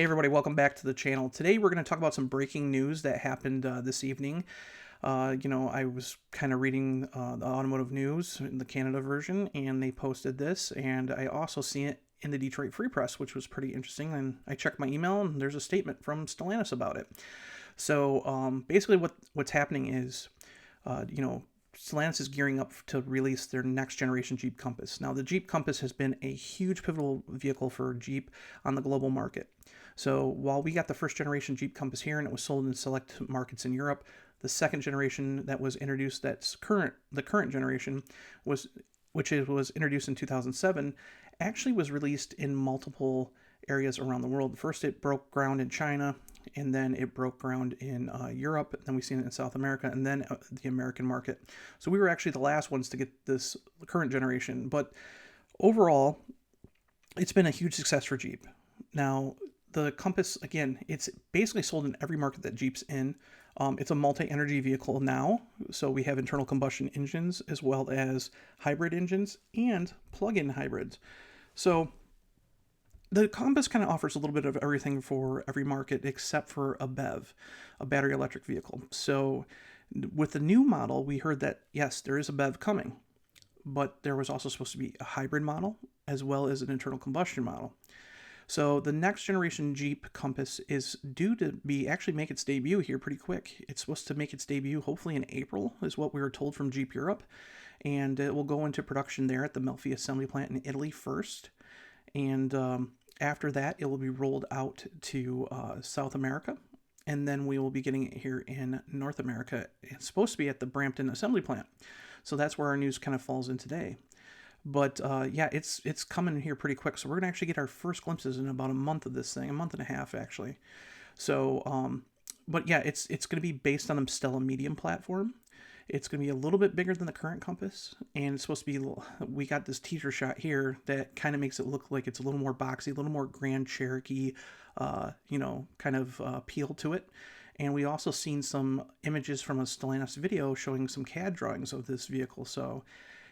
Hey everybody, welcome back to the channel. Today we're going to talk about some breaking news that happened this evening. I was kind of reading the Automotive news, the Canada version, and they posted this, and I also see it in the Detroit Free Press, which was pretty interesting. And I checked my email, and there's a statement from Stellantis about it. So basically, what's happening is, Stellantis is gearing up to release their next generation Jeep Compass. Now, the Jeep Compass has been a huge pivotal vehicle for Jeep on the global market. So while we got the first generation Jeep Compass here and it was sold in select markets in Europe, the second generation that was introduced, the current generation, was introduced in 2007, actually was released in multiple areas around the world. First, it broke ground in China, and then it broke ground in Europe, and then we've seen it in South America, and then the American market. So we were actually the last ones to get this current generation. But overall, it's been a huge success for Jeep. Now, the Compass, again, it's basically sold in every market that Jeep's in. It's a multi-energy vehicle now, so we have internal combustion engines as well as hybrid engines and plug-in hybrids. So the Compass kind of offers a little bit of everything for every market except for a BEV, a battery electric vehicle. So with the new model, we heard that, yes, there is a BEV coming, but there was also supposed to be a hybrid model as well as an internal combustion model. So the next generation Jeep Compass is due to actually make its debut here pretty quick. It's supposed to make its debut hopefully in April, is what we were told from Jeep Europe. And it will go into production there at the Melfi Assembly Plant in Italy first. And after that, it will be rolled out to South America. And then we will be getting it here in North America. It's supposed to be at the Brampton Assembly Plant. So that's where our news kind of falls in today. But it's coming here pretty quick. So we're going to actually get our first glimpses in about a month of this thing, a month and a half actually. So, but yeah, it's going to be based on a Stella Medium platform. It's going to be a little bit bigger than the current Compass, and it's supposed to be, we got this teaser shot here that kind of makes it look like it's a little more boxy, a little more Grand Cherokee, kind of appeal to it. And we also seen some images from a Stellantis video showing some CAD drawings of this vehicle. So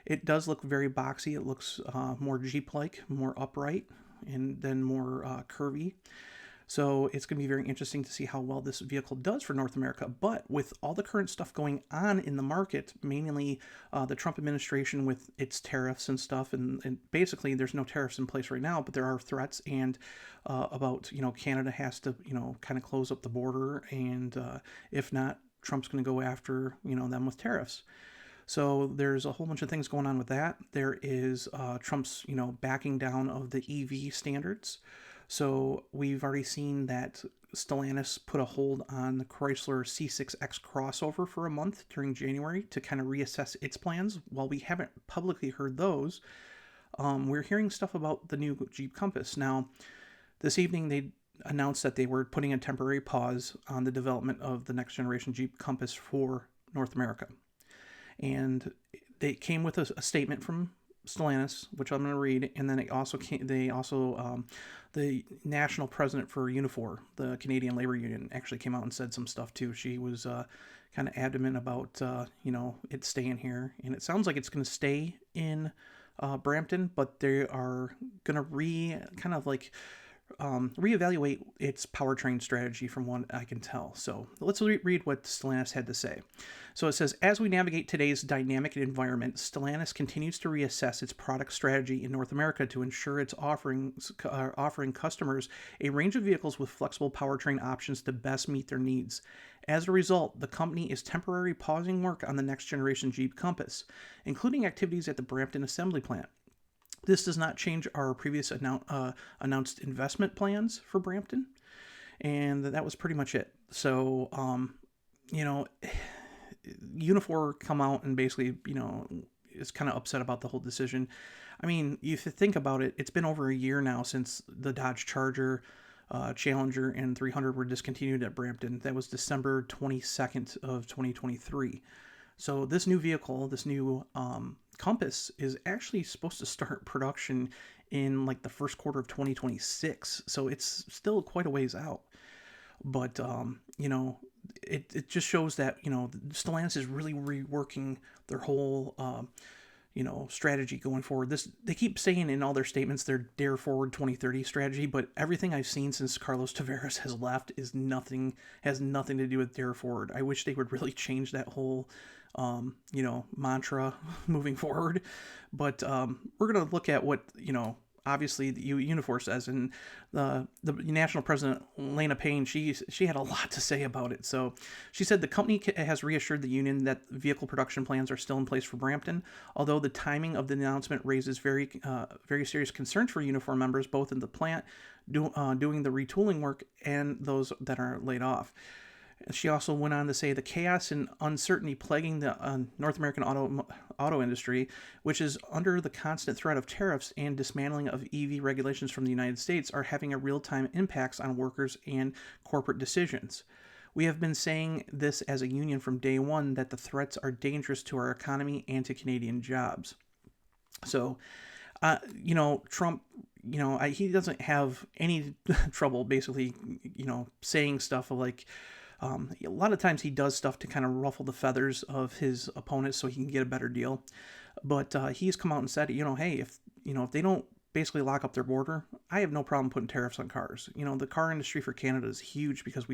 it does look very boxy. It looks more Jeep-like, more upright, and then more curvy. So it's going to be very interesting to see how well this vehicle does for North America. But with all the current stuff going on in the market, mainly the Trump administration with its tariffs and stuff, and basically there's no tariffs in place right now, but there are threats and about, Canada has to, kind of close up the border. And if not, Trump's going to go after, them with tariffs. So there's a whole bunch of things going on with that. There is Trump's, backing down of the EV standards. So we've already seen that Stellantis put a hold on the Chrysler C6X crossover for a month during January to kind of reassess its plans. While we haven't publicly heard those, we're hearing stuff about the new Jeep Compass. Now, this evening they announced that they were putting a temporary pause on the development of the next generation Jeep Compass for North America. And they came with a statement from Stellantis, which I'm going to read, and then the national president for Unifor, the Canadian labor union, actually came out and said some stuff too. She was kind of adamant about it staying here, and it sounds like it's going to stay in Brampton, but they are going to reevaluate its powertrain strategy from what I can tell. So let's read what Stellantis had to say. So it says, as we navigate today's dynamic environment, Stellantis continues to reassess its product strategy in North America to ensure it's offering customers a range of vehicles with flexible powertrain options to best meet their needs. As a result, the company is temporarily pausing work on the next generation Jeep Compass, including activities at the Brampton Assembly Plant. This does not change our previous announced investment plans for Brampton, and that was pretty much it. So, Unifor come out and basically, is kind of upset about the whole decision. I mean, if you think about it, it's been over a year now since the Dodge Charger, Challenger, and 300 were discontinued at Brampton. That was December 22nd of 2023. So this new vehicle, this new Compass, is actually supposed to start production in like the first quarter of 2026. So it's still quite a ways out. But, it just shows that, Stellantis is really reworking their whole, strategy going forward. They keep saying in all their statements their Dare Forward 2030 strategy, but everything I've seen since Carlos Tavares has left has nothing to do with Dare Forward. I wish they would really change that whole mantra moving forward. But we're going to look at what, obviously the Unifor says, and the national president, Lena Payne, she had a lot to say about it. So she said the company has reassured the union that vehicle production plans are still in place for Brampton, although the timing of the announcement raises very serious concerns for Unifor members, both in the plant doing the retooling work and those that are laid off. She also went on to say the chaos and uncertainty plaguing the North American auto industry, which is under the constant threat of tariffs and dismantling of EV regulations from the United States, are having a real-time impacts on workers and corporate decisions. We have been saying this as a union from day one, that the threats are dangerous to our economy and to Canadian jobs. So, Trump, he doesn't have any trouble basically, saying stuff like, a lot of times he does stuff to kind of ruffle the feathers of his opponents so he can get a better deal. But he's come out and said, hey, if they don't basically lock up their border, I have no problem putting tariffs on cars. The car industry for Canada is huge because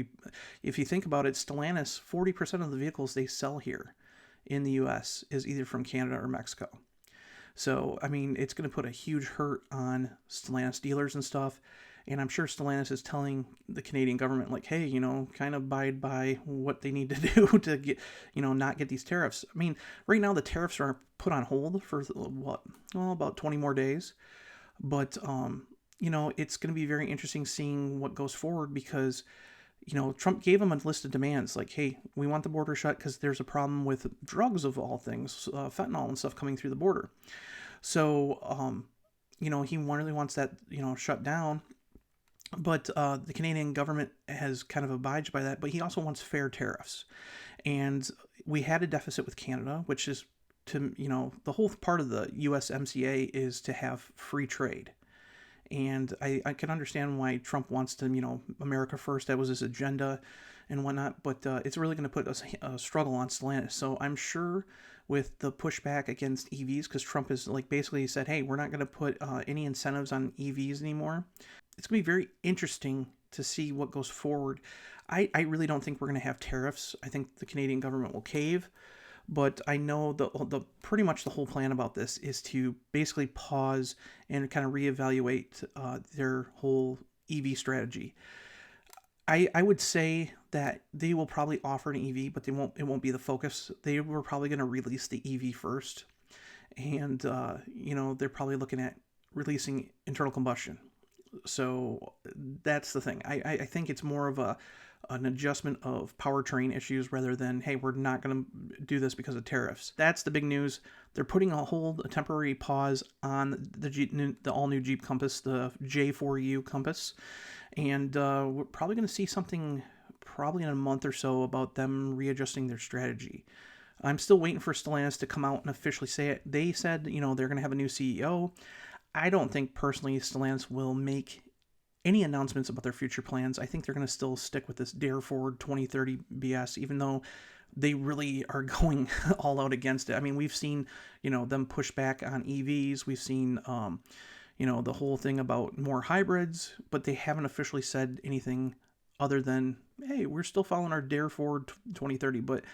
if you think about it, Stellantis, 40% of the vehicles they sell here in the U.S. is either from Canada or Mexico. So, it's going to put a huge hurt on Stellantis dealers and stuff. And I'm sure Stellantis is telling the Canadian government, like, hey, kind of abide by what they need to do to get, not get these tariffs. Right now the tariffs are put on hold for about 20 more days. But, it's going to be very interesting seeing what goes forward because, Trump gave them a list of demands like, hey, we want the border shut because there's a problem with drugs of all things, fentanyl and stuff coming through the border. So, he really wants that, shut down. But the Canadian government has kind of abided by that, but he also wants fair tariffs. And we had a deficit with Canada, which is the whole part of the USMCA is to have free trade. And I can understand why Trump wants to, America first, that was his agenda and whatnot, but it's really going to put a struggle on Stellantis. So I'm sure with the pushback against EVs, because Trump has basically said, hey, we're not going to put any incentives on EVs anymore. It's going to be very interesting to see what goes forward. I really don't think we're going to have tariffs. I think the Canadian government will cave, but I know the pretty much the whole plan about this is to basically pause and kind of reevaluate their whole EV strategy. I would say that they will probably offer an EV, but it won't be the focus. They were probably going to release the EV first, and they're probably looking at releasing internal combustion. So that's the thing. I think it's more of an adjustment of powertrain issues rather than, hey, we're not going to do this because of tariffs. That's the big news. They're putting a temporary pause on the all-new Jeep Compass, the J4U Compass. And we're probably going to see something probably in a month or so about them readjusting their strategy. I'm still waiting for Stellantis to come out and officially say it. They said, they're going to have a new CEO. I don't think personally Stellantis will make any announcements about their future plans. I think they're going to still stick with this Dare Forward 2030 BS, even though they really are going all out against it. We've seen, them push back on EVs. We've seen, the whole thing about more hybrids, but they haven't officially said anything other than, hey, we're still following our Dare Forward 2030. But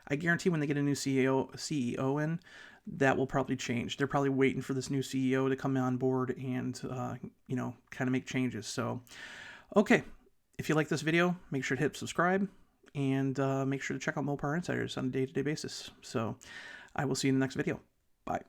I guarantee when they get a new CEO in, that will probably change. They're probably waiting for this new CEO to come on board and, kind of make changes. So, okay. If you like this video, make sure to hit subscribe and make sure to check out Mopar Insiders on a day-to-day basis. So, I will see you in the next video. Bye.